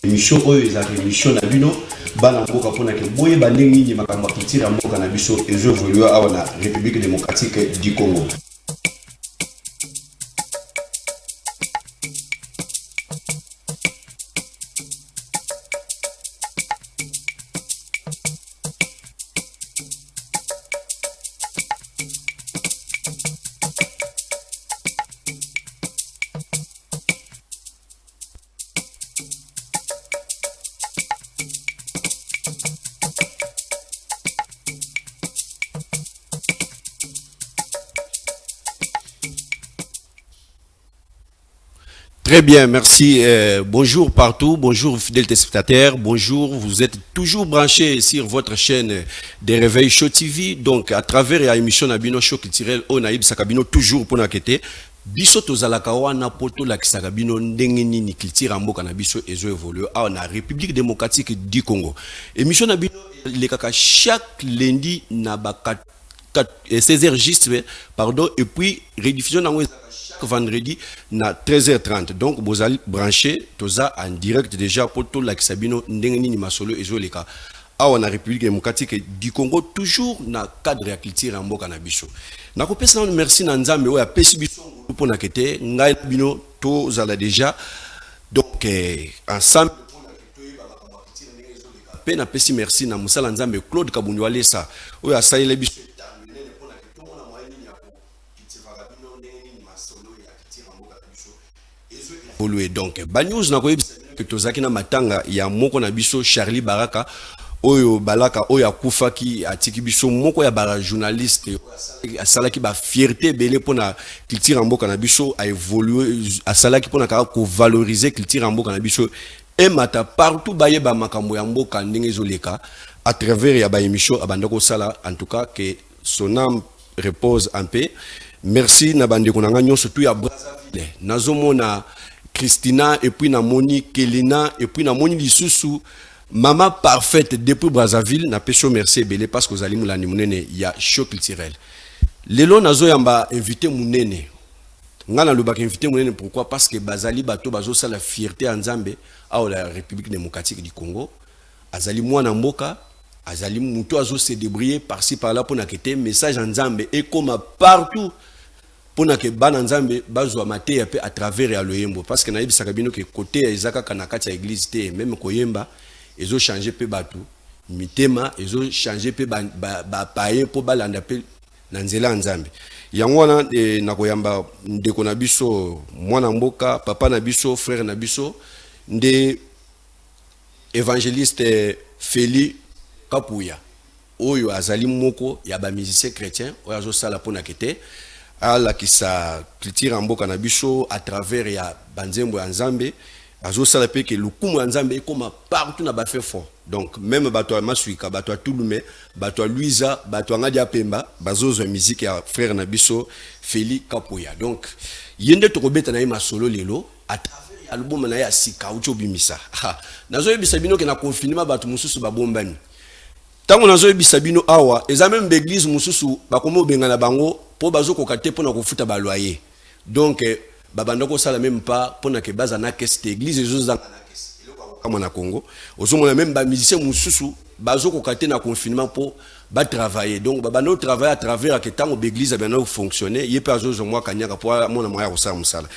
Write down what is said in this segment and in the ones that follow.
émission oyo eza émission na bino bana mboka pona ke boye bandenge nini makambo kitira mboka na biso ezo évoluer awa na République démocratique du Congo. Très bien, merci. Bonjour partout, bonjour fidèles téléspectateurs, bonjour. Vous êtes toujours branchés sur votre chaîne des Réveils Show TV. Donc, à travers l'émission Nabino Show Culturel, on a Sakabino toujours pour n'inquiéter. Biso tozalaka wana poto la Sakabino ndengeni ni culture mboka na biso ezo évoluer à la République démocratique du Congo. Émission Nabino les kaka chaque lundi na ba 16h juste pardon et puis rediffusion na vendredi na 13h30. Donc vous allez brancher tout ça en direct déjà pour tout la Sabino ndengeni ni masolo ezoleka awa na République démocratique du Congo toujours na cadre ya culture mboka na biso. Na kopesa merci na nzambe oya pesi biso pour na kete ngai bino to zala déjà donc ensemble pe na pesi merci na musala nzambe Claude Kabunwale sa oya saile biso donc bad news na koyebisa que tozaki na matanga ya moko na biso Charlie Baraka oyo balaka oyo akufaki atiki biso moko ya bara journaliste asalaki ba fierté belé pona culture mboka na biso a évoluer asalaki pona ka ko valoriser culture mboka na biso et mata partout baye ba makambo ya mboka ndenge zoleka à travers ya ba émission abandako sala en tout cas que son âme repose en paix. Merci na bandeko na nganyo surtout ya Brazzaville nazomona Christina et puis na Moni Kelina et puis na Moni Lisusu maman parfaite depuis Brazzaville na peso merci belé parce que vous allez moulani munene ya show culturel lelo nazo yamba invité munene ngana lo bak invité munene pourquoi parce que bazali bato bazo sa la fierté en Nzambe à la République démocratique du Congo azali mwana mboka azali muto azo se débrouiller par-ci par là pour na kete message en Nzambe et comme partout pour que bana nzambe bazwa mate ya pe à travers ya loyembo parce que na yebisaka bino ke côté ya ezaka kana kati ya église te même koyemba ezo changer pe batu mitema ezo changer pe ba paye po balanda pe na nzela nzambe yango wana na koyamba ndeko na biso mwana mboka papa na biso frère na biso nde évangéliste Feli Kapuya oyo azali moko ya ba musicien chrétien oyo azo sala pona kete ala kisa culture mboka na biso à travers ya banzembo ya Nzambe azo sala pe ke lukumu ya Nzambe ekoma partout na ba fait fort donc même bato ya Masuika bato ya Tulume bato ya Luiza bato ya Ngadia Pemba bazozo musique ya frère na biso Feli Kapuya donc yende tokobeta na ma solo lelo à travers album na ya sika ucho bimisa nazo yebisa bino ke na confinement bato mususu babombani tango nazo yebisa bino awa eza même l'église mususu bakomo benga na bango po bazo kokate pona kofuta ba loyer donc babandako sala même pas pona ke baza na caisse église ezo na caisse eloko kama na Congo ozomona même ba musicien mususu bazo kokate na confinement po ba travailler donc babando travailler à travers que tango l'église a bien fonctionner yepe azo mwa kanyaka po mona moya ko sala musala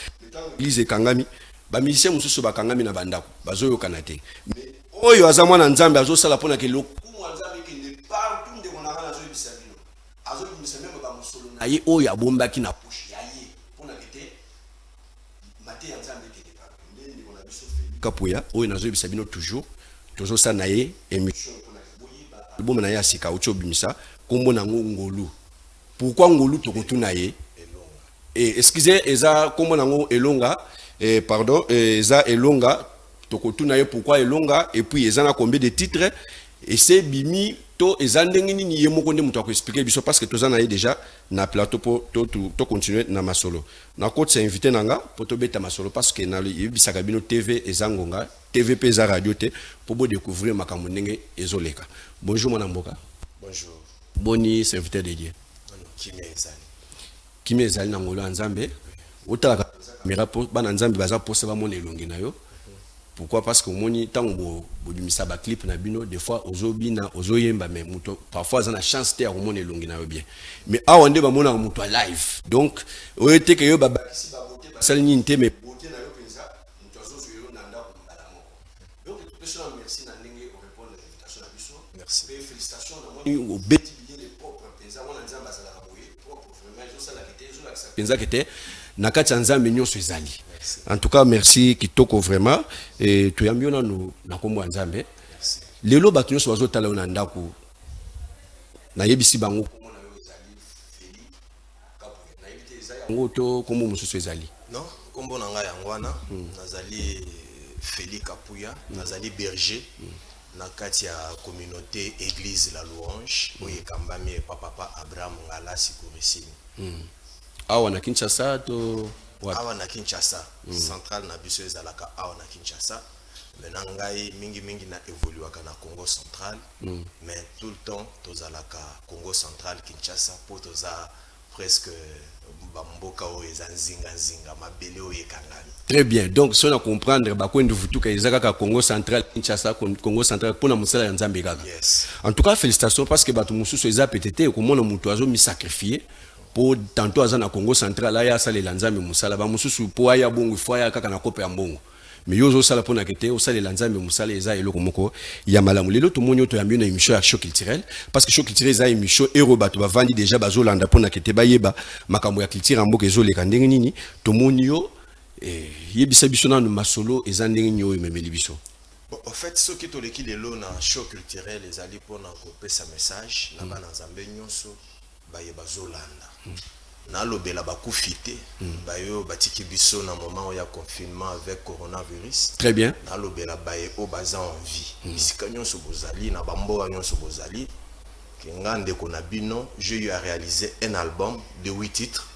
l'église ekangami ba musicien mususu bakangami na bandako bazo yokana te mais oyo azamwa na Nzambe azo sala pona ke lokumu Nzambe ke ne partout de konanga na zo yebisa bino azo yebisa même ba musolo na ye oyo abombaki na poche ya ye pona kete mate ya Nzambe ke partout ndenge kona biso Feli Kapuya oyo nazo yebisa bino toujours tozo sa na ye émission pona ke boyi ba album na ye asika ucho bimisa kombo na ngolu pourquoi ngolu tokotuna ye et excusez eza kombo na ngo elonga pardon eza elonga tokotuna ye pourquoi elonga et puis eza na combien de titres et c'est bimi to eza ndenge nini ye moko nde muto ko expliquer biso parce que toza na ye déjà na plateau pour to continuer na masolo na côté c'est invité nanga pour to beta masolo parce que na bisaka bino TV eza ngonga TVP eza radio te pour bo découvrir makambo ndenge ezoleka bonjour mon mboka bonjour boni serviteur de Dieu kimi ezali na ngolo Nzambe otala mira bana Nzambe baza posa ba mona elongi na yo Pourquoi? Parce que moni tant bo bimisa ba clip na bino des fois ozobina ozoyemba mais muto parfois ça na chance te hormone longi na bien. Mais awande ba mona muto live. Donc oyete ke yo ba si ba boté ba sali ninte mais boté na yo penza muto azo yo na nda ko mbala moko. Donc tout ça merci na ndenge o répondre à l'invitation na biso. Merci. Et félicitations na moni au beti les propres penza mona nzamba za la boye propre vraiment zo sala kete zo la penza kete na kati nzambe nyonso ezali. En tout cas, merci Kitoko vraiment. Et tu as mis na kombo nzambe. Lelo batu nyo sozo tala na ndako. Na yebisi bango kombo na yo ezali Feli Kapuya. Na yebite ezali yango to kombo mususu ezali. Non, kombo na nga yangwana nazali Feli Kapuya, nazali berger na kati ya communauté église la louange oye kambami papa Abraham ngala sikurisini. Awa na Kinshasa to awa na Kinshasa central na biso ezalaka awa na Kinshasa maintenant ngai mingi na évoluaka na Congo central mais tout le temps tozalaka Congo central Kinshasa po toza presque bamboka o ezanzinga mabele o yekangani. Très bien, donc si on a comprendre ba ko nduvutu ka ezaka Congo central Kinshasa Congo central pona musala ya nzambe kaka. Yes. En tout cas félicitations parce que batu mususu eza peut-être ko mona mutu azo mi sacrifier pour tantôt à Congo central là ya sale lanzambe musala ba mususu po aya bongo fo aya kaka na kope ya mbongo mais yozo sala pona kete o sale lanzambe musala eza eloko moko ya malamu lelo to monyo to ya mbino émission ya choc culturel parce que choc culturel eza émission ero bato ba vandi déjà bazolanda pona kete bayeba makambo ya culture mboka ezoleka ndenge nini to monyo yebisa biso na masolo eza ndenge nyo ememeli biso. Bon, en fait ce qui toleki lelo na choc culturel ezali pona ko pesa message na bana nzambe nyonso baye bazolanda na lobela bakufite bayo batiki biso na moment ya confinement avec coronavirus. Très bien. Na lobela baye o baza en vie isika nyonso bozali na bamboa nyonso bozali kengande kona bino j'ai eu à réaliser un album de 8 titres.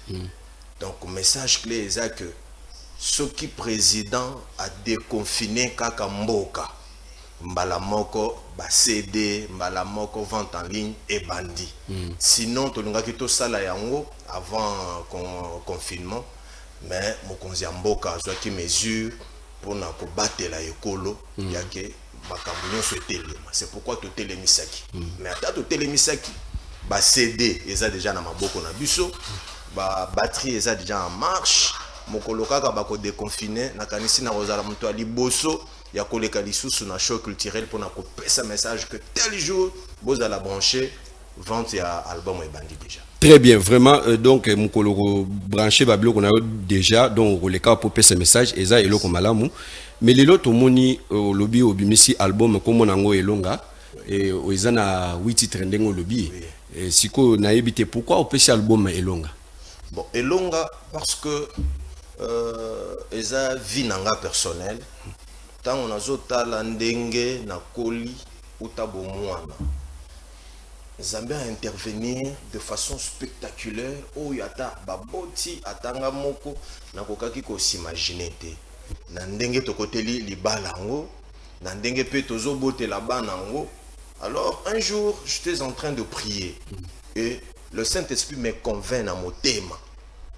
Donc message clé est que ce qui président a déconfiné kaka mboka mbala moko ba CD mbala moko vente en ligne et bandi. Sinon tolingaki to sala yango avant confinement mais mokonzi mboka azwaki mesure pour na ko batela ekolo yake makambo nyonso etelema. C'est pourquoi to telemisaki. Mais ata to telemisaki ba CD eza déjà na maboko na biso ba batterie eza déjà en marche mokolo kaka bako déconfiné na kanisi na rozala muto ali boso ya koleka lisusu na choc culturel pour na ko pesa message que tel jour vous allez brancher vente ya album et bandi déjà. Très bien, vraiment donc mokolo brancher bablo qu'on a déjà donc le cas pour pesa message eza eloko malamu mais lelo to moni lobby obimisi album comme nango elonga et eza na 8 titres ndengo lobby et siko na yebite pourquoi au pesa album elonga. Bon elonga parce que eza vie nanga personnel tant on azotala ndenge na koli utabo mwana Zambé a intervenir de façon spectaculaire o yata baboti atanga moko na kokaki ko s'imaginer te na ndenge tokoteli libala ngo na ndenge pe tozo botela bana ngo. Alors un jour j'étais en train de prier et le Saint-Esprit me convainc à mon thème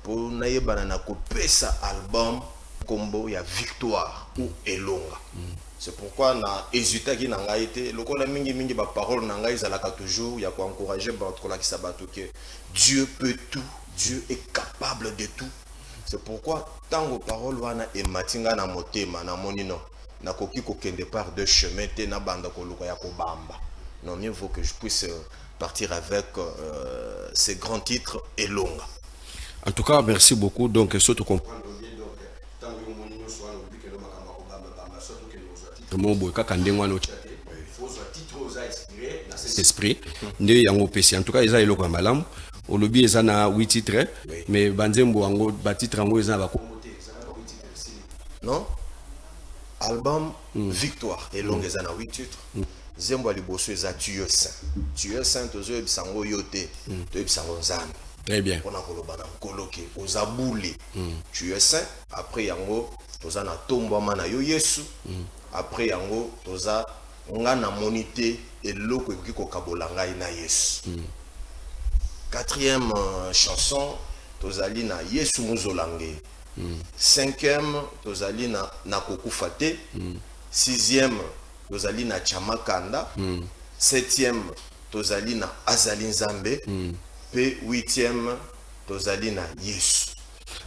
pour naïbana na kopesa album combo ya victoire ou elonga. C'est pourquoi na hésité qui n'a pas été le kola mingi ba parole n'a pas toujours ya ko encourager ba kola ki sabato que Dieu peut tout, Dieu est capable de tout. C'est pourquoi tant que parole wana e matinga na motema na monino na koki ko kende par deux chemins te na banda ko luka ya ko bamba. Non, mieux vaut que je puisse partir avec ces grands titres elonga. En tout cas, merci beaucoup. Donc, surtout comprendre esprit nde yango pesi en tout cas eza eloko ya malamu olobi eza na 8 titres mais banzembo yango ba titre yango eza ba non album victoire elonga eza na 8 titres zembo liboso eza tu es saint tozo ebisango yote to ebisango nzambe. Très bien. On a kolobana koloke ozaboule tu es saint après yango toza na tombo mana yo Yesu après yango toza ngana monité eloko ekoki kokabola ngai na Yesu. Quatrième chanson tozali na Yesu muzolange. Cinquième tozali na kokufa te 6e tozali na Chamakanda, 7e tozali na Azali Nzambe, pe 8e tozali na Yesu.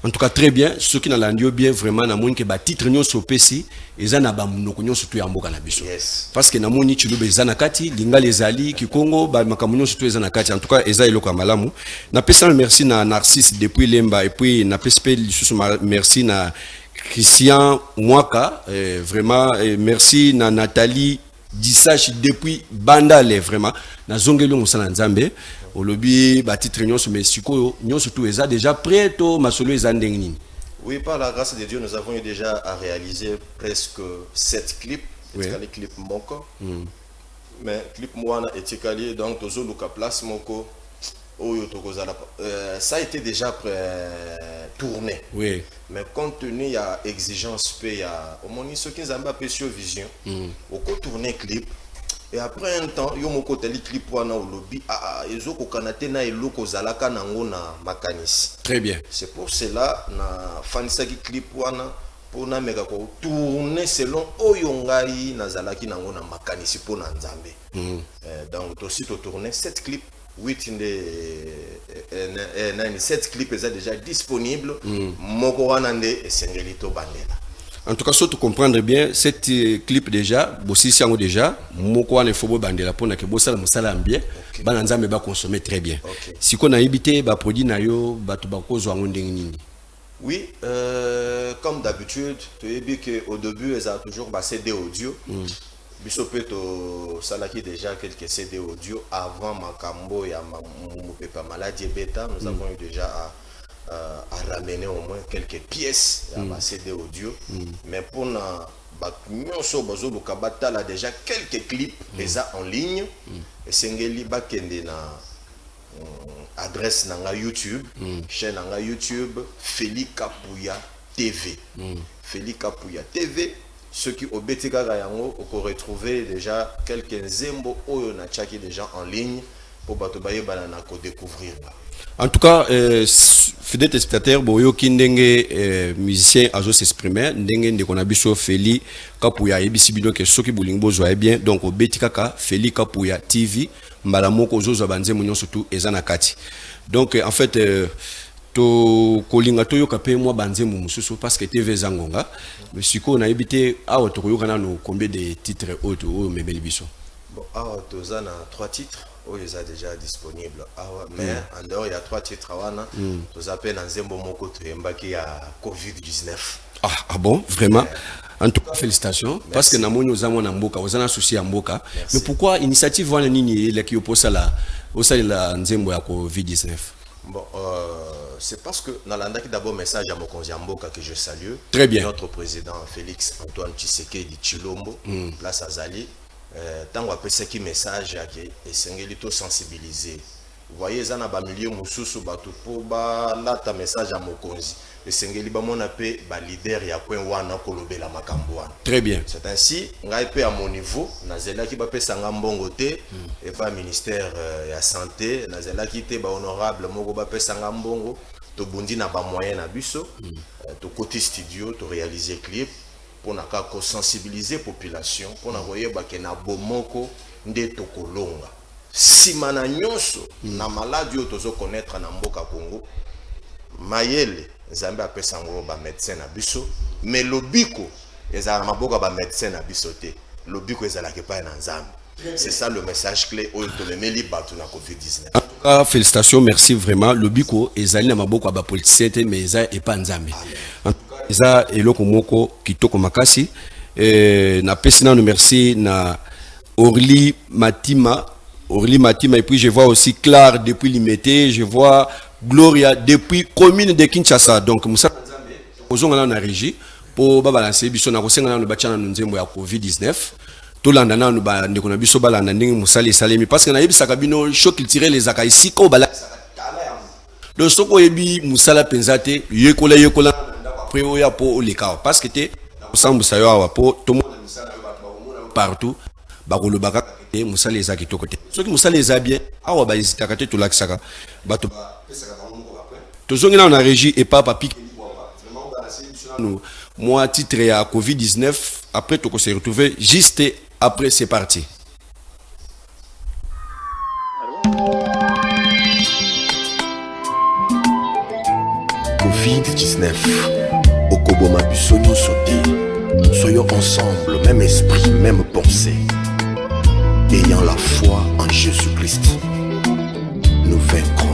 En tout cas, très bien. Ceux qui n'ont bien vraiment, na moni que ba titre nyon so pesi, eza na ba munoko nyon surtout ya mboka na biso. Yes. Parce que na moni chilube eza na kati, linga les ali, Kikongo, ba makamunyo surtout eza na kati. En tout cas, eza eloko malamu. Na pesa merci na Narcisse depuis Lemba et puis na pespe merci na Christian Mwaka, vraiment merci na Nathalie Disachi depuis Bandale vraiment na zongelo musala nzambe. Au lobby, titre nyonso mais sikoyo nyonso tout eza déjà prêt to masolo eza ndenge nini? Oui, par la grâce de Dieu, nous avons eu déjà à réaliser presque 7 clips. Oui. Les clips moko. Mais clip moana etikali donc tozo luka place moko. Oyo tokozala. Ça a été déjà tourné. Oui. Mais compte tenu il y a exigence pe il y a au moni ceux qui nzamba pe sur vision. Au ko tourner clip. Et après un temps, yo moko teli clip wana au lobby ezoko kanate na eloko zalaka nango na makanisi. Très bien. C'est pour cela na fanisaki clip wana pona meka ko tourner selon oyo ngai nazalaki nango na makanisi pona nzambe. Donc aussi to tourner 7 clips 8 7 clips est déjà disponible. Moko wana nde esengeli to bandela. En tout cas, si tu comprendre bien, cette clip déjà, bossi siango déjà, moko wana fobo bandela pona ke bossala musala bien, bana nzambe ba consommer très bien. Si qu'on a évité ba produit na yo ba to ba kozwa ndenge nini. Oui, comme d'habitude, tu as dit qu'au début, ils ont toujours CD audio. Bisopeto salaki déjà quelques CD audio avant Makambo et Pepa Maladie Beta. Nous avons eu déjà à ramener au moins quelques pièces à CD audio. Mais pour a déjà quelques clips déjà en ligne. Et Sengeli Bakende na adresse nanga YouTube, chaîne nanga YouTube, Feli Kapouya TV. Feli Kapouya TV. Ceux qui au Betika Gayango, on retrouver déjà quelques zembo oyo na chaki déjà en ligne pour batobaye banana ko découvrir. En tout cas, fidèle spectateur, boyo kindenge musicien azo s'exprimer, ndenge ndeko na biso Feli Kapouya ebisi bino ke soki bolingo zo bien, donc au Betika ka Feli Kapouya TV, mbala moko zo banze munyo surtout ezana kati. Donc en fait to kolinga to yoka pe moi banze mususu parce que TV zangonga mais siko na ebité awa to yoka na no combien de titres auto o memeli biso. Bon awa to zana 3 titres oyo eza déjà disponible awa mais en dehors il y a 3 titres wana to zape na nzembo moko to yembaki ya COVID-19. Ah bon vraiment en tout cas félicitations. Merci. Parce que na moni ozamo na mboka ozana souci ya mboka. Mais pourquoi initiative wana nini la ki oposa la osala nzembo ya COVID-19? Bon, c'est parce que Nalanda qui d'abord message à Mokonzi Mboka que je salue. Très bien. Notre président Félix Antoine Tshisekedi Chilombo, place à Zali. Tant qu'on appelle ce qui message à qui et Sengelito sensibiliser. Vous voyez, ça n'a pas milieu Moussousou Batou pour ta message à Mokonzi. Et Sengeli ba mon appel ba leader ya kwen wana kolobe la makambo wana. Très bien. C'est ainsi ngai pe à mon niveau nazela ki ba pesa ngambongo te et pas ministère ya santé nazela ki te ba honorable moko ba pesa ngambongo to bundi na ba moyen na biso to côté studio to réaliser clip pour na ka ko sensibiliser population pour na koyeba ke na bomoko nde to kolonga simana nyonso na maladie tozo connaître na mboka Congo mayele Nzambe apesa ngo ba médecin na biso mais lobiko ezala maboka ba médecin na biso te lobiko ezala ke pa na Nzambe. C'est ça le message clé au tolemeli batu na COVID-19. En tout cas, félicitations, merci vraiment. Lobiko ezali na maboka ba politicien te mais eza e pa Nzambe. En tout cas, eza eloko moko kitoko makasi na pesi na merci na Orly Matima et puis je vois aussi Claire depuis Limité, je vois Gloria depuis commune de Kinshasa. Donc Moussa Nzambe ozonga na régie pour balancer biso na kosenga na bachana nzembo ya COVID-19. To landa na no ba ndeko na biso balanda ndenge musali salemi parce que na yebisaka bino choc il tirer les aka ici ko bala kala ya. Donc soko yebi musala penzate yekola après oya po leka parce que te ensemble ça yo po to mona misala yo ba mona partout ba kolobaka te musala ezaki to côté. Soki musala eza bien awa ba hésitaka te to lakisaka bato ba pesaka ba moko après. To zongi na régie et pas papi vraiment balancer biso na moi titre ya COVID-19 Après, tu se retrouver juste après, c'est parti. Covid-19, Okoboma Bissonio sauté. Soyons ensemble, même esprit, même pensée. Ayant la foi en Jésus-Christ, nous vaincrons.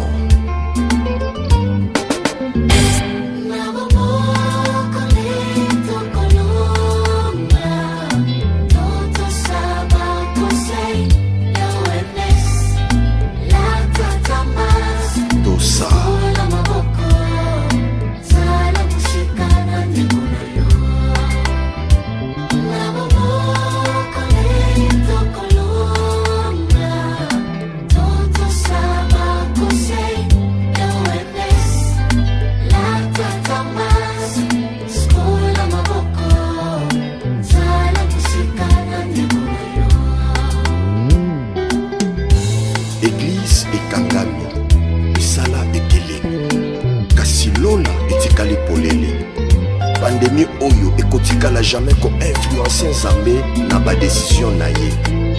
Pandémie oyo ekotikala jamais ko influencer Nzambe na ba décision na ye.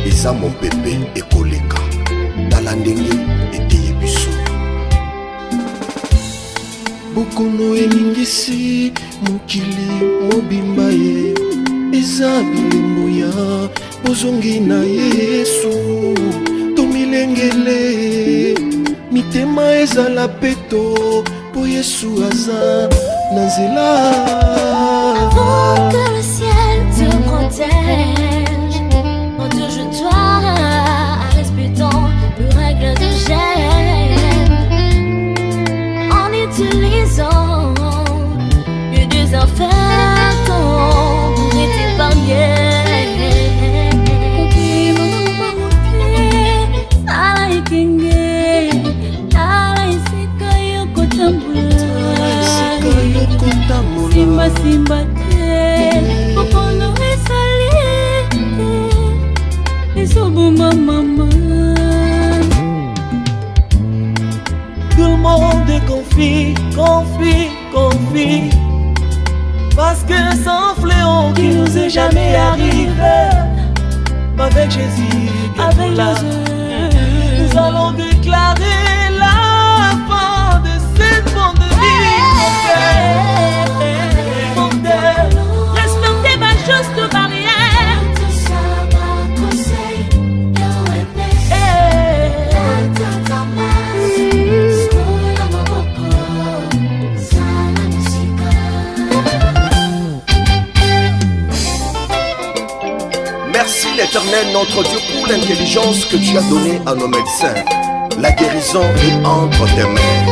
Eza mon bébé ekoleka. Tala ndenge eteye biso. Bokono eningisi mokili mobimba ye. Eza bilembo ya bozongi na Yesu. Tomilengele mitema ezala peto po Yesu aza. Avant que le ciel te protège, entoure-toi en respectant les règles de gêne, en utilisant les désinfectants pour t'épargner. Simba simba te Popono esali Esobuma mama. Tout le monde confie, confie, confie. Parce que sans fléau qui nous est jamais arrivé. Avec Jésus, avec Jésus, nous allons déclarer la fin de cette pandémie. Respectez ma juste barrière. Merci l'Éternel, notre Dieu, pour l'intelligence que tu as donnée à nos médecins. La guérison est entre tes mains.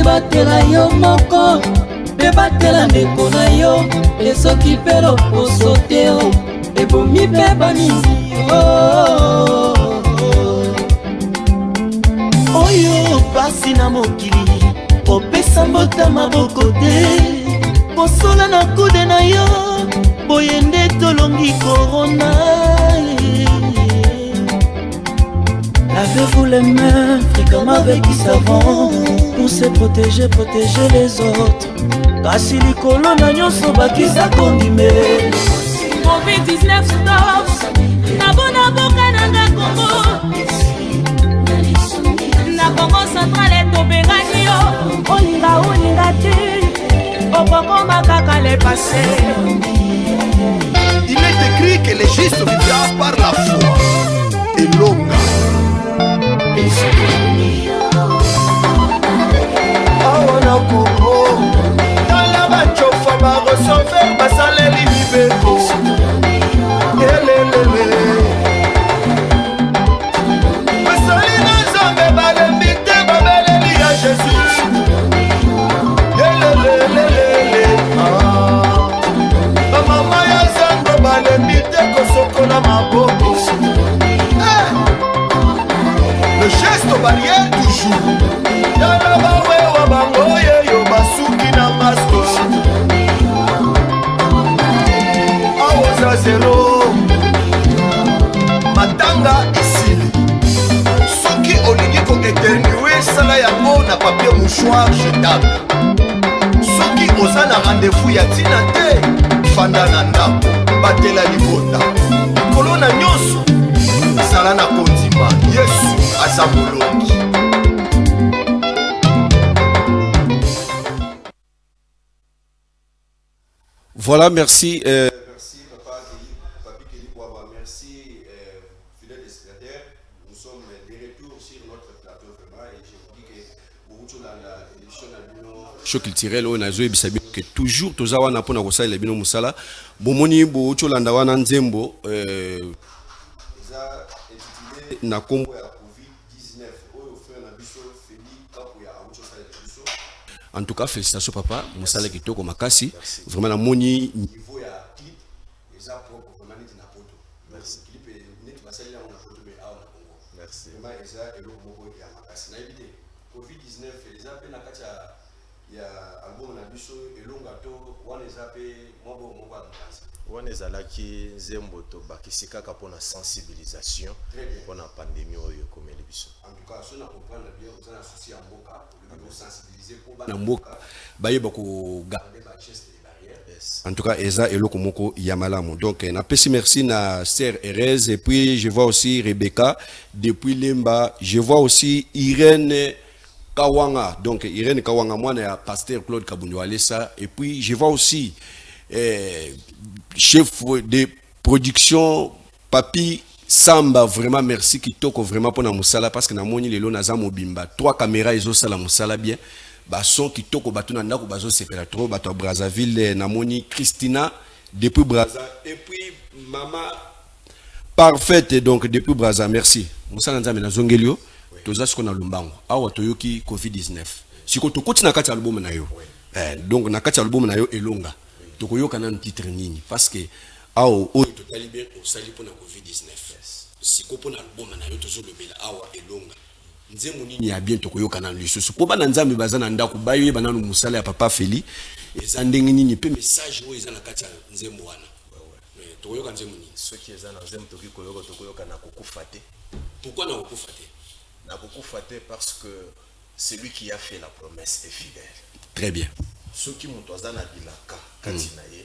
Batela yo moko Be batela ndeko na yo Esoki pelo posote o Ebomi beba mingi Oyo pasi na mokili Opesa mbota maboko te Posola na kude na yo Boyende tolongi corona. Lavez-vous les mains fréquemment avec du savon pour se protéger, protéger les autres. Kasi likolo na nyonso bakisa kondime. Covid-19 stop. Nabona boka nanga Congo. Na Congo central etobengani yo. Olinga te. Okokoma kaka le passé. Il est écrit que les justes vivront par la foi. Et longa. Awana Congo Tala bachofa barecever basaleli mibeko Elelele Basali na Nzambe balembi te babeleli ya Jésus Elelelele mouchoir jetable. Soki oza na rendez-vous ya tina te, fanda na ndako, batela libota. Kolona nyonso, sala na kondima, Yesu aza bolongi. Voilà, merci. Merci, Papi Kelly Kouaba. Merci, fidèles destinataires. Nous sommes de retour sur notre plateau vraiment. Et je vous dis que pour la édition de Choc culturel, on a joué que toujours, tous les gens pour nous les musala. Bomoni, Boucholanda, wana nzembo, na kombo ya COVID-19. En tout cas, félicitations papa, musala kitoko makasi. Vraiment la moni niveau ya clip, eza propre vraiment neti na poto. Merci. Clip neti basali na poto mais awa na Congo. Merci. Vraiment eza elo moko ya makasi. Na éviter COVID-19 eza pe na kati ya album na biso elonga to wana eza pe moko moko ya makasi. Wana ezalaki nzembo to bakisi kaka mpona sensibilisation mpona pandémie oyo ekomeli biso. En tout cas, si on comprend bien, vous avez un souci en Boka, pour sensibiliser pour Namboka, bayeba ko garder ba geste et barrières. En tout cas, Eza et Lokomoko Yamalamu. Donc, na pesi merci na sœur Erez et puis je vois aussi Rebecca depuis Lemba. Je vois aussi Irène Kawanga. Donc, Irène Kawanga, moi, na pasteur Claude Kabunyo Alessa. Et puis, je vois aussi chef de production Papi Samba, vraiment merci Kitoko vraiment pour na musala parce que na moni lelo naza mobimba 3 caméras izo sala musala bien ba son Kitoko batu na ndako bazo sepela trop bato Brazzaville na moni Christina depuis Brazza et puis maman parfaite donc depuis Brazza merci musala nzambe na zongelio toza siko na lumbango awa toyoki COVID-19 siko tokoti na kati album na yo donc na kati album na yo elonga tokoyoka na titre nini parce que awo o totali bien au sali pour na COVID-19 siko pour na album na yo tozo lobela awa elonga nzemu nini ya bien tokoyoka na lisusu po bana nzambe bazana ndako bayo bana no musala ya papa Feli eza ndenge nini pe message o eza na kati ya nzemu wana tokoyoka nzemu nini soki eza na nzemu tokoyoka na kokufa te. Pourquoi na kokufa te? Na kokufa te parce que c'est lui qui a fait la promesse est fidèle. Très bien. Soki moto aza na bilaka kati na ye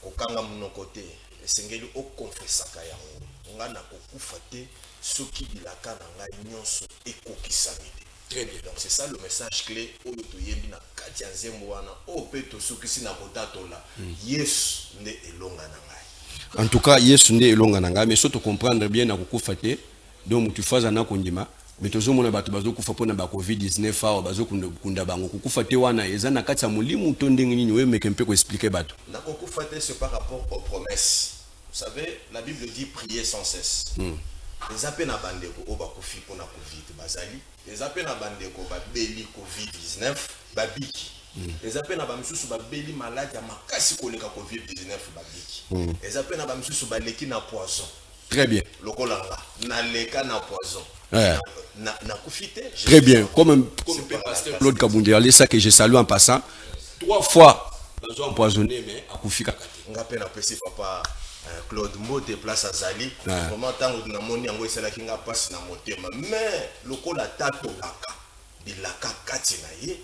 kokanga monoko te esengeli okonfesaka yango nga na kokufa te soki bilaka na ngai nyonso ekokisami te. Très bien. Donc c'est ça le message clé oyo toyebi na kati ya nzembo wana oyo mpe tosukisi na kotatola Yesu nde elonga na ngai. En tout cas Yesu nde elonga na ngai mais so to comprendre bien na kokufa te donc tu faza na kondima mais tozo mona bato bazo kufa pona ba COVID-19 awa bazo kunda bango kukufa te wana eza na kati ya mulimu to ndenge nini we meke mpe ko expliquer bato. Na kokufa te c'est par rapport aux promesses. Vous savez, la Bible dit prier sans cesse. Les appels à bandeko au bakufi pour la Covid bazali. Les appels à bandeko babeli Covid-19 babiki. Les appels à bamisusu babeli malade ya makasi koleka Covid-19 babiki. Les appels à bamisusu baleki na poison. Très bien. Lokolanga na leka na poison. Na kufite. Très bien. Comme pasteur Claude Kabunde allez ça que je salue en passant 3 fois bazo empoisonné mais akufika kate. Ngape na pesi papa Claude Mote place azali vraiment tango na moni yango esala kinga passe na motema mais lokola tato laka bilaka kati na ye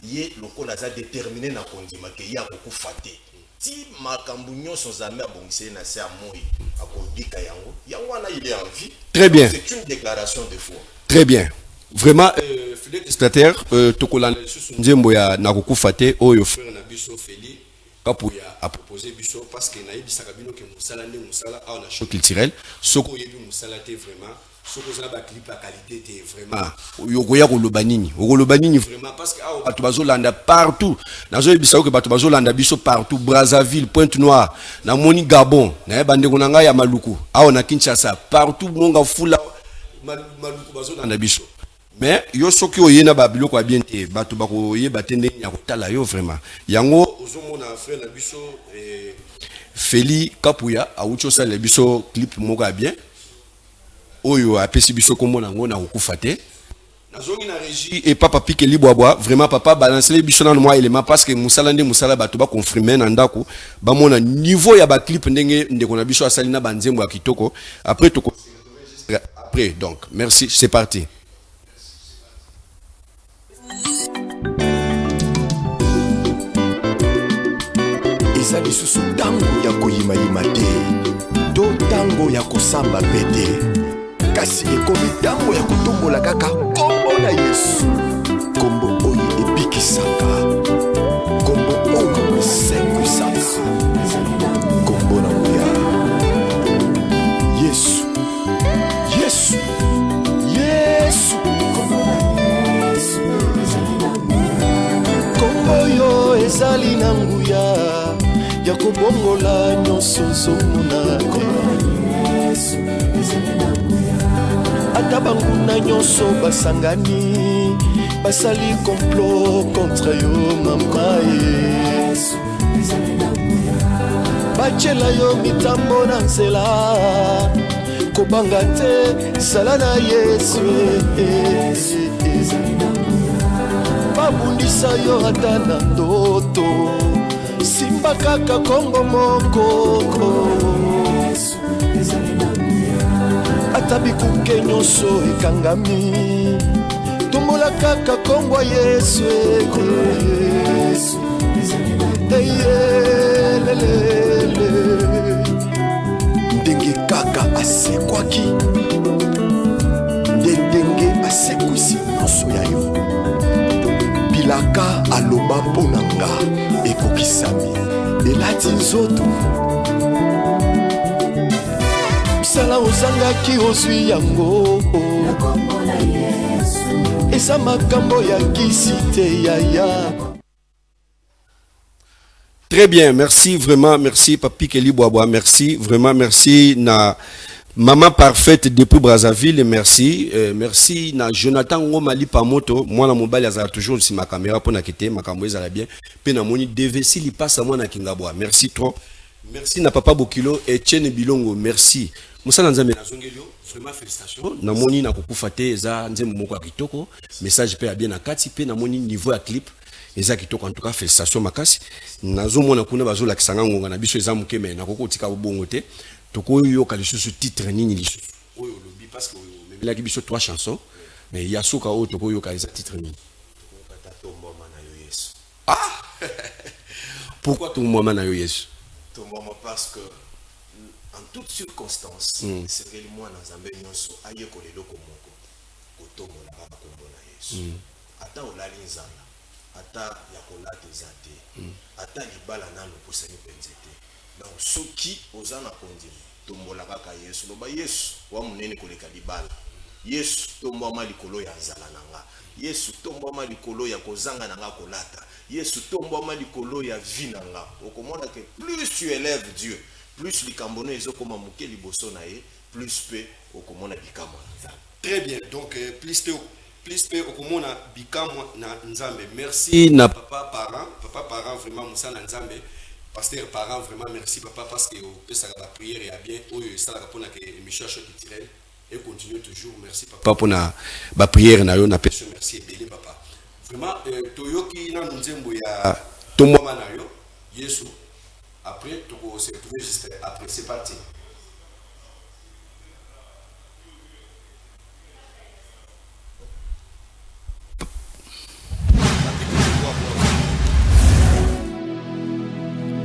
ye lokola za déterminé na kondima ke ya kokufa te ti makambu nyonso nzambe abongisi na se amoi akobika yango wana il est en vie. Très bien. C'est une déclaration de foi. Très bien. Vraiment fidèle spectateur tokolanda lisusu nzembo ya na kokufa te oyo frère na biso Feli Kapuya a proposé biso parce que na yebisaka bino ke musala nde musala a na choc culturel soko yebi musala te vraiment soko za ba clip à qualité te vraiment yokoya ko lobanini vraiment parce que a bato bazolanda partout nazo yebisa ko bato bazolanda biso partout Brazzaville Pointe-Noire na moni Gabon na bande ko nanga ya Maluku a na Kinshasa partout monga fula Maluku bazolanda biso. Mais yo soki oyena ba biloko bien te bato bako yeba tende ya kotala yo vraiment yango ozomona frère na biso Feli Kapuya aucho sala biso clip moko bien oyo apesi biso komona ngo na kokufa te nazongi na régie et papa Pike Libwabwa vraiment papa balancer biso na moi élément parce que musala nde musala bato ba confirmer na ndako ba mona niveau ya ba clip ndenge ndeko na biso asali na banzembo ya kitoko après donc merci c'est parti. eza lisusu ntango ya koyimayima te to ntango ya kosamba mpe te kasi ekomi ntango ya kotombola kaka kombo na Yesu, kombo oyo ebikisaka, kombo oyo esengwisaka, kombo na moya Yesu, Yesu, Yesu, kombo yo ezali na nguya ya kobongola nyonso zomona ata banguna nyonso basangani basali complot contre yo mama bacela yo mitambo na nzela kobanga te sala na Yesu babundisa yo ata na ndoto simba kaka kombo moko ata bikuke nyonso ekangami tombola kaka kombo Yesu ndenge kaka asekwaki ndenge asekwisi nyonso ya yo bilaka aloba mpo na nga ekokisami elati nzoto msala ozangaki ozwi yango eza makambo ya kisi te yaya. Très bien, merci vraiment, merci Papi Kelly Boaboa, merci, vraiment merci na Maman Parfaite depuis Brazzaville, merci, merci na Jonathan Ngomali Pamoto, moi na mobile azala toujours si ma caméra pour na kete, ma caméra ezala bien, pe na moni DVC li passe à moi na Kingaboa, merci trop, merci na Papa Bokilo et Etienne Bilongo, merci. Moussa Nzambe na Zongelio, vraiment félicitations. Na moni na kukufa te eza nzembo moko kitoko, message pe ya bien na kati pe na moni niveau ya clip. Eza kitoko en tout cas félicitations makasi. Nazo mona kuna bazo la kisanga ngonga na biso eza mukeme na koko tika bongo te. Toko yo ka lisusu titre nini lisusu. Oyo lobi parce que memela ki biso 3 chansons mais ya soka o toko yo ka eza titre nini. Ah. Pourquoi ton maman na yo Yesu? Ton maman parce que en toutes circonstances, c'est que moi na Nzambe nyonso aye ko lelo ko moko. Ko tomo na ba kombo na Yesu. Ata olali nzala. Ata ya kolata ezate ata libala nano posani penzete donc soki ozana kondima tombola kaka Yesu loba Yesu wa munene koleka libala Yesu tombwa likolo ya nzala nanga Yesu tombwa likolo ya kozanga nanga kolata Yesu tombwa likolo ya vie nanga okomona que plus tu élèves Dieu plus likambono ezokoma muke liboso na ye plus pe okomona bikamwa nzala. Très bien, donc plus pe okomona bikamwa na Nzambe. Merci na papa parent vraiment Moussa na Nzambe. Pasteur parent vraiment merci papa parce que peut ça la prière et bien oyo ça la pona que émission choc tirel et continue toujours merci papa pour na ba prière na yo na personne merci belé papa. Vraiment toyoki na Nzembo ya tomwa na yo Yesu après to se retrouver juste après c'est parti.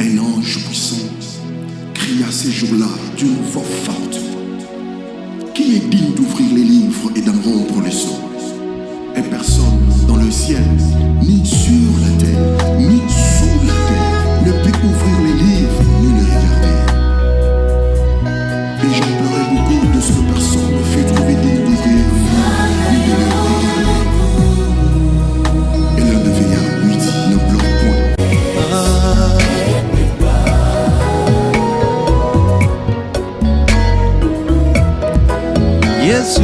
Un ange puissant cria ces jours-là d'une voix forte. Qui est digne d'ouvrir les livres et d'en rompre les sceaux? Et personne dans le ciel, ni sur la terre, ni sous la terre, ne peut ouvrir les livres ni les regarder. Et j'en pleurais beaucoup de ce que personne ne fait trouver digne d'ouvrir ni de les regarder. Et l'un de veillard lui dit, ne pleure point. Yesu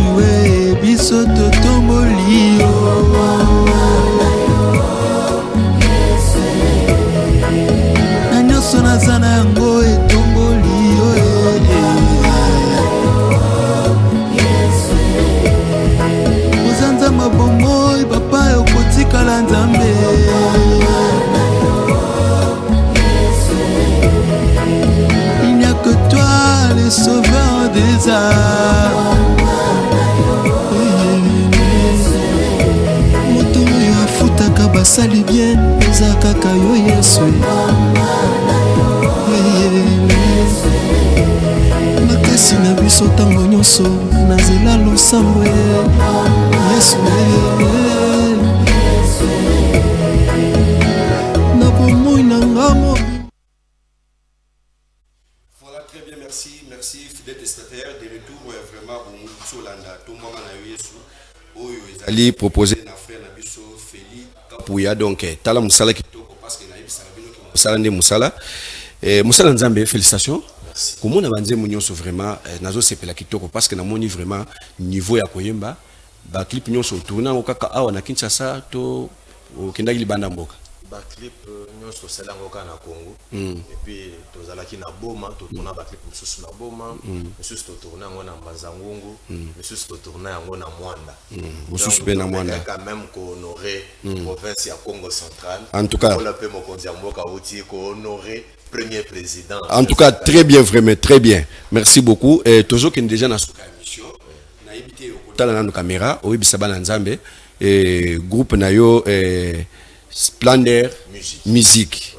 biso totomboli na nyonso naza na yango etomboli oza nzambe bomoi papa okotikala nzambe il n'y a que toi le sauveur des âmes. Moto afutaka basali bien eza kaka yo Yesu. makasi na biso ntango nyonso nazela losambo Yesu na bomoi na ngamo. Voilà, très bien, merci fidèle destinataire de retour vraiment au Moutsolanda Tombama na Yesu oyo ezali proposé na frère na biso Feli Kapuya donc tala musala kitoko parce que na yebisaka bino ki musala nde musala musala nzambe félicitations komona banzembo nyonso vraiment nazo sepela kitoko parce que namoni vraiment niveau ya koyemba ba clip nyonso tourna okaka awa na Kinshasa to okendaki libanda mboka ba clip nyonso selango ka na Congo et puis tozalaki na Boma to tourna ba clip mususu na Boma mususu to tourna ngo na Mbanzangungu mususu to tourna yango na Mwanda mususu pe na Mwanda quand même ko honorer province ya Congo central en tout cas pour la paix mokonzi mboka outi ko honorer premier président en tout cas très bien vraiment très bien merci beaucoup et toujours qui déjà na suka émission na ibité okotala na caméra oyebisa bana nzambe et groupe na yo Splendeur musique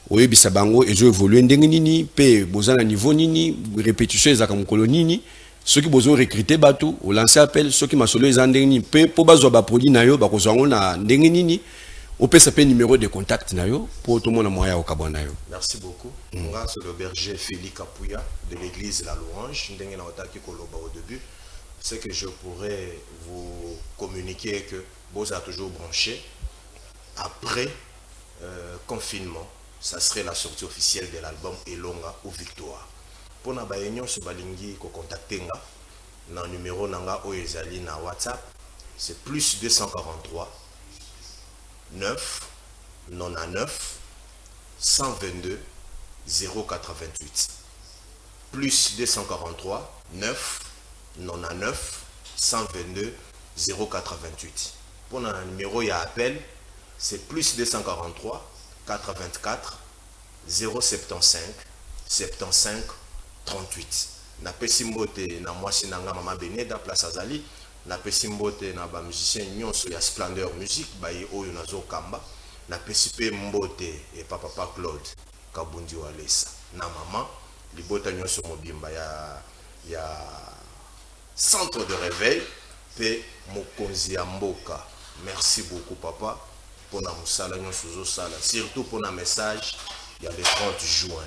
oyebisa bango ezo évoluer ndenge nini pe bozana niveau nini répétition ezaka mokolo nini ceux qui bozo recruter bato o lancer appel ceux qui masolo ezandenge nini pe po bazwa ba produit na yo bakozwa ngo na ndenge nini opesa pe numéro de contact na yo pour tout le monde moya okabona yo. Merci beaucoup. Moi c'est le berger Félix Kapuya de l'église La Louange ndenge na otaki koloba au début c'est que je pourrais vous communiquer que vous a toujours branché. Après confinement, ça serait la sortie officielle de l'album Elonga ou Victoire. Pour na bayenyo so balingi ko contacter nga na numéro nanga oyezali na WhatsApp, c'est plus 243 9 99 122 088. Plus 243 9 99 122 088. Pour na numéro ya appel c'est plus 243 84 075 75 38. Na pesimbote na mwasi nanga mama Beneda place Azali, na pesimbote na ba musicien nyonso ya Splendeur musique baye oyo nazo kamba, na pesipe mbote et papa Claude Kabundi Walesa. Na mama libota nyonso mobimba ya centre de réveil pe mokonzi ya mboka. Merci beaucoup papa. Pour la moussala, surtout pour un message, il y a le 30 juin.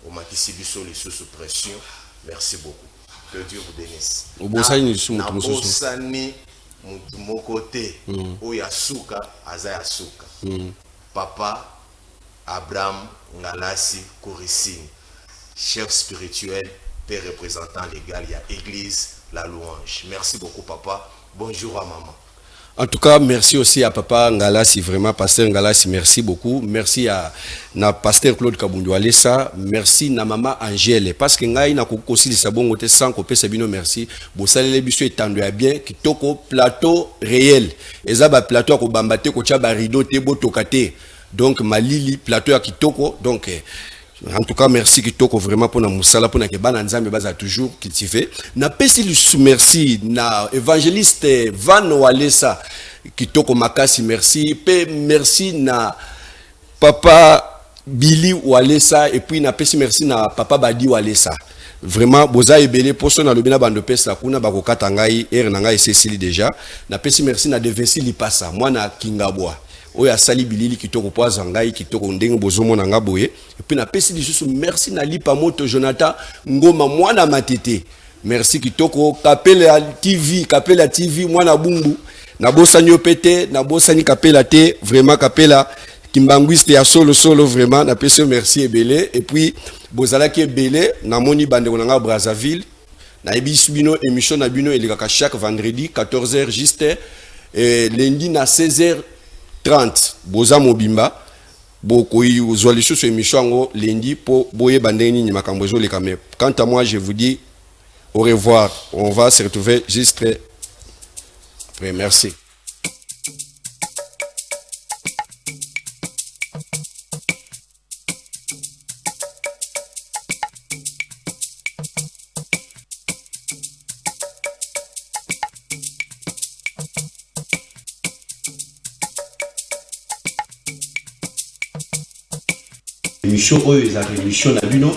Au Matisibiso, les sous pression. Merci beaucoup. Que Dieu vous bénisse. Au Bossani, mon côté, où il y a Souka, Azaya Souka. Papa Abraham Ngalasi Kourissine, chef spirituel, père représentant légal, il y a Église La Louange. Merci beaucoup, papa. Bonjour à maman. En tout cas, merci aussi à papa Ngalasi, vraiment, pasteur Ngalasi, merci beaucoup. Merci à na pasteur Claude Kabundi Walesa, merci na maman Angèle, parce que ngai na kokosi lisabongo te sans ko pesa bino merci. Bo salele biso etandu ya bien kitoko plateau réel. Eza ba plateau ko bambate ko tia ba rideau te bo tokate. Donc malili plateau ya kitoko donc en tout cas merci kitoko vraiment pour na musala pour na ke bana nzambe baza toujours cultiver na pesi merci na évangéliste Van Walesa kitoko makasi merci pe merci na papa Billy Walesa et puis na pesi merci na papa Badi Walesa vraiment boza ebele poso na lobina bando pesa kuna bakokata ngai er na ngai Cécile déjà na pesi merci na Devesi Lipasa mwana Kingabwa oya sali bilili kitoko poaza ngai kitoko ndenge bozomo na nga boye et puis na pesi lisusu merci na Lipa Moto Jonathan Ngoma mwana matete merci kitoko Kapela TV mwana bumbu na bosani opete na bosani Kapela te vraiment Kapela kimbanguiste ya solo vraiment na pesi merci ebele et puis bozala ki ebele na moni bande na nga Brazzaville na ebisi bino émission na bino elikaka chaque vendredi 14h juste et lundi na 16h 30 boza mobimba bokoyi uzwa lisusu émission ngo lundi po boye bandeni ni makambo ezoleka mais quant à moi je vous dis au revoir on va se retrouver juste après merci. émission oyo ezalaka émission na bino